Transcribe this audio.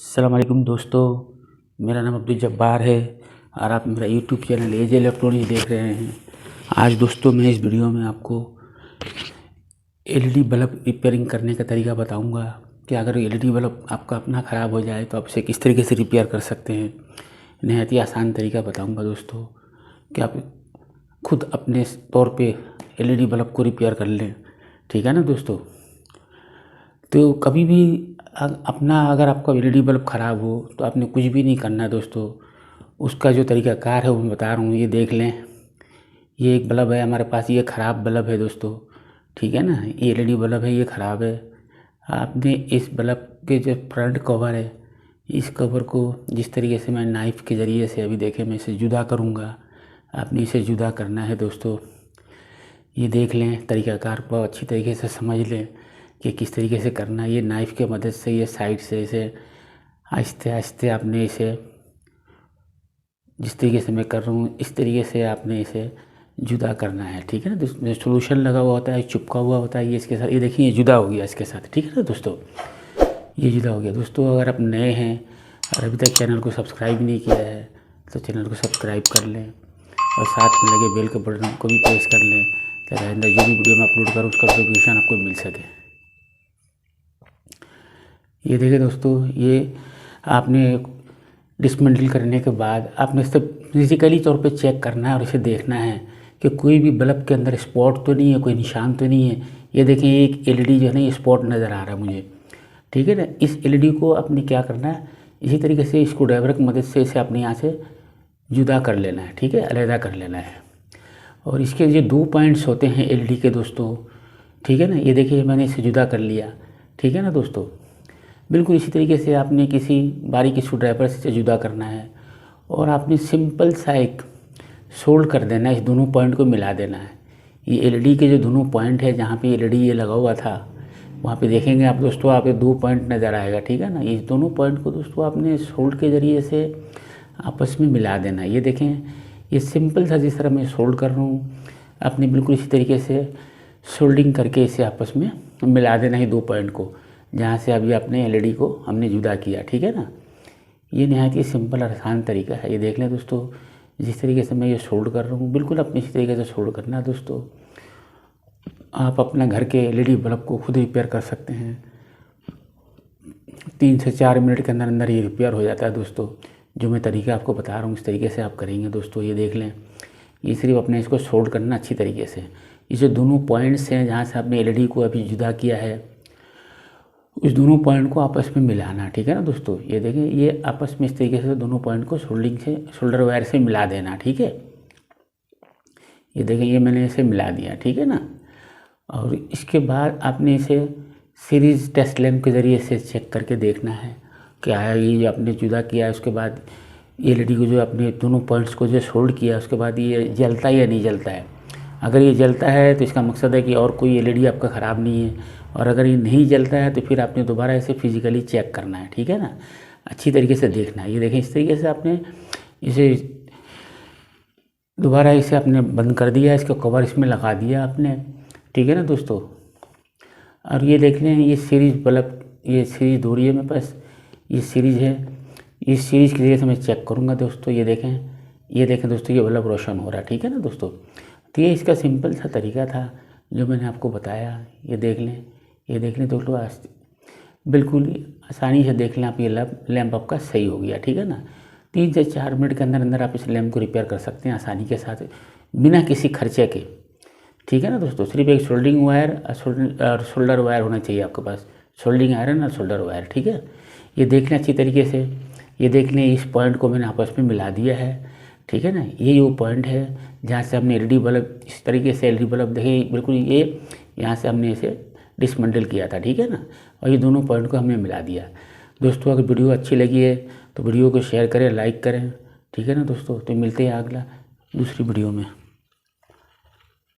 अस्सलाम वालेकुम दोस्तों, मेरा नाम अब्दुल जब्बार है और आप मेरा यूट्यूब चैनल एजे इलेक्ट्रॉनिक्स देख रहे हैं। आज दोस्तों मैं इस वीडियो में आपको एलईडी बल्ब रिपेयरिंग करने का तरीका बताऊंगा कि अगर एलईडी बल्ब आपका अपना ख़राब हो जाए तो आप इसे किस तरीके से रिपेयर कर सकते हैं। नहायत ही आसान तरीका बताऊंगा दोस्तों कि आप खुद अपने तौर पे एलईडी बल्ब को रिपेयर कर लें। ठीक है ना दोस्तों। तो कभी भी अगर आपका एलईडी बल्ब ख़राब हो तो आपने कुछ भी नहीं करना है दोस्तों। उसका जो तरीक़ाकार है वो मैं बता रहा हूँ, ये देख लें। ये एक बल्ब है हमारे पास, ये ख़राब बल्ब है दोस्तों। ठीक है ना, ये एलईडी बल्ब है, ये ख़राब है। आपने इस बल्ब के जो फ्रंट कवर है, इस कवर को जिस तरीके से मैं नाइफ़ के ज़रिए से अभी देखें मैं इसे जुदा करूँगा, आपने इसे जुदा करना है दोस्तों। ये देख लें, तरीक़ाकार को अच्छी तरीके से समझ लें कि किस तरीके से करना है। ये नाइफ़ के मदद से ये साइड से इसे आहिस्ते आहिस्ते आपने इसे जिस तरीके से मैं कर रहा हूँ इस तरीके से आपने इसे जुदा करना है। ठीक है ना दोस्तों। जो सोल्यूशन लगा हुआ होता है, चिपका हुआ होता है, ये इसके साथ, ये देखिए ये जुदा हो गया इसके साथ। ठीक है ना दोस्तों, ये जुदा हो गया दोस्तों। अगर आप नए हैं और अभी तक चैनल को सब्सक्राइब नहीं किया है तो चैनल को सब्सक्राइब कर लें और साथ में लगे बेल के बटन को भी प्रेस कर लें ताकि आइंदा जो भी वीडियो मैं अपलोड करूँ उसका नोटिफिकेशन आपको मिल सके। ये देखिए दोस्तों, ये आपने डिसमेंटल करने के बाद आपने इसे फिजिकली तौर पे चेक करना है और इसे देखना है कि कोई भी बल्ब के अंदर स्पॉट तो नहीं है, कोई निशान तो नहीं है। ये देखिए एक एलईडी जो है ना, ये स्पॉट नज़र आ रहा है मुझे। ठीक है ना, इस एलईडी को आपने क्या करना है, इसी तरीके से स्क्रू ड्राइवर की मदद से इसे अपने यहाँ से जुदा कर लेना है। ठीक है, अलहदा कर लेना है। और इसके जो 2 पॉइंट्स होते हैं एलईडी के दोस्तों, ठीक है ना, ये देखिए मैंने इसे जुदा कर लिया। ठीक है ना दोस्तों, बिल्कुल इसी तरीके से आपने किसी बारीक स्क्रू ड्राइवर से जुदा करना है और आपने सिंपल सा एक सोल्ड कर देना है, इस दोनों पॉइंट को मिला देना है। ये एलईडी के जो दोनों पॉइंट है जहाँ पे एलईडी ये लगा हुआ था वहाँ पे देखेंगे आप दोस्तों, आप 2 पॉइंट नज़र आएगा। ठीक है ना, इस दोनों पॉइंट को दोस्तों आपने सोल्ड के ज़रिए से आपस में मिला देना है। ये देखें, ये सिंपल सा जिस तरह मैं सोल्ड कर रहा हूँ आपने बिल्कुल इसी तरीके से सोल्डिंग करके इसे आपस में मिला देना है 2 पॉइंट को, जहाँ से अभी अपने एलईडी को हमने जुदा किया। ठीक है ना, ये नहायत ही सिंपल और आसान तरीका है। ये देख लें दोस्तों, जिस तरीके से मैं ये सोल्ड कर रहा हूँ बिल्कुल अपने इसी तरीके से सोल्ड करना है दोस्तों। आप अपना घर के एलईडी बल्ब को खुद रिपेयर कर सकते हैं। 3 से 4 मिनट के अंदर अंदर ये रिपेयर हो जाता है दोस्तों। जो मैं तरीका आपको बता रहा हूँ इस तरीके से आप करेंगे दोस्तों। ये देख लें, ये सिर्फ अपने इसको सोल्ड करना अच्छी तरीके से। ये जो दोनों पॉइंट्स हैं जहाँ से आपने एलईडी को अभी जुदा किया है उस दोनों पॉइंट को आपस में मिलाना। ठीक है ना दोस्तों, ये देखें, ये आपस में इस तरीके से दोनों पॉइंट को शोल्डर वायर से मिला देना। ठीक है, ये देखें, ये मैंने इसे मिला दिया। ठीक है ना, और इसके बाद आपने इसे सीरीज़ टेस्ट लैंप के ज़रिए से चेक करके देखना है क्या है। ये आपने जुदा किया है उसके बाद ये एलईडी को जो आपने दोनों पॉइंट्स को जो सोल्ड किया उसके बाद ये जलता है या नहीं जलता है। अगर ये जलता है तो इसका मकसद है कि और कोई एलईडी आपका ख़राब नहीं है, और अगर ये नहीं जलता है तो फिर आपने दोबारा इसे फिजिकली चेक करना है। ठीक है ना, अच्छी तरीके से देखना है। ये देखें, इस तरीके से आपने इसे दोबारा इसे आपने बंद कर दिया, इसका कवर इसमें लगा दिया आपने। ठीक है ना दोस्तों, और ये देख लें, ये सीरीज़ बल्ब, ये सीरीज़ दूरी है मेरे पास, ये सीरीज़ है। इस सीरीज़ के जरिए से मैं चेक करूँगा दोस्तों। ये देखें दोस्तों, ये बल्ब रोशन हो रहा है। ठीक है ना दोस्तों, तो ये इसका सिंपल सा तरीका था जो मैंने आपको बताया। ये देख लें दोस्तों, बिल्कुल आसानी से देख लें आप, ये लैंप आपका सही हो गया। ठीक है ना, 3 से 4 मिनट के अंदर अंदर आप इस लैंप को रिपेयर कर सकते हैं आसानी के साथ, बिना किसी खर्चे के। ठीक है ना दोस्तों, सिर्फ एक सोल्डिंग वायर और शोल्डर वायर होना चाहिए आपके पास, सोल्डिंग आयरन और शोल्डर वायर। ठीक है, ये देख लें अच्छी तरीके से। ये देख लें, इस पॉइंट को मैंने आपस में मिला दिया है। ठीक है ना, ये वो पॉइंट है जहाँ से हमने एलईडी बल्ब, इस तरीके से एलईडी बल्ब देखें बिल्कुल ये यहाँ से हमने इसे डिसमेंटल किया था। ठीक है ना, और ये दोनों पॉइंट को हमने मिला दिया दोस्तों। अगर वीडियो अच्छी लगी है तो वीडियो को शेयर करें, लाइक करें। ठीक है ना दोस्तों, तो मिलते हैं अगला दूसरी वीडियो में।